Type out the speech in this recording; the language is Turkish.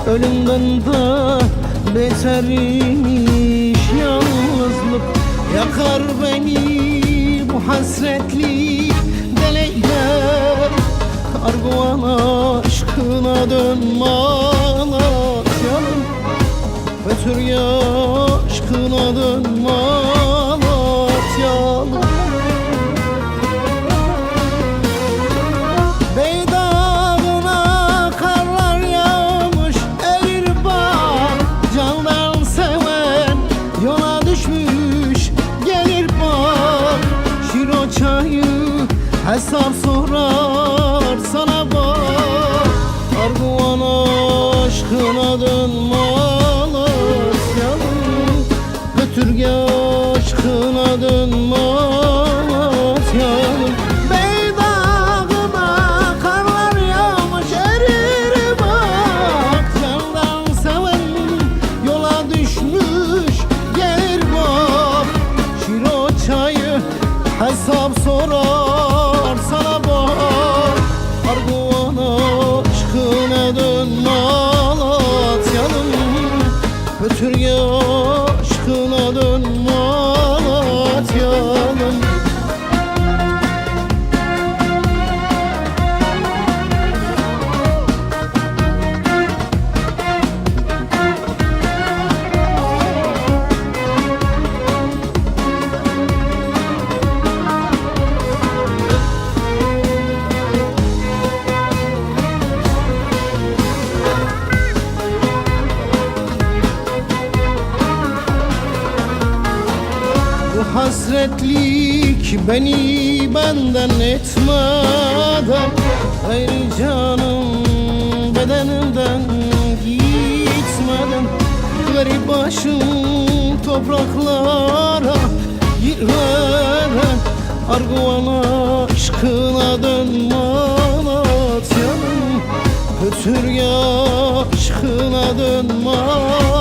Ölümden de betermiş yalnızlık. Yakar beni bu hasretlik deleyler. Karguvan aşkına dön Malatya'nın, götür ya aşkına dön Malatya'nın. Hesap sorar sana bak, Arguvan aşkına dön Malatya'nın, götür ya aşkına dön Malatya'nın. Beydağıma karlar yağmış erir bak, candan seven yola düşmüş gelir bak. Şiro çayı hesap sorar sana bak, Arguvan aşkına dön Malatya'nın, götür ya aşkına dön Malatya'nın. Hasretlik beni benden etmeden, gayrı canım bedenimden gitmeden, garip başım topraklara girmeden, Arguvan aşkına dön Malatya'nın, götür ya aşkına dön Malatya'nın.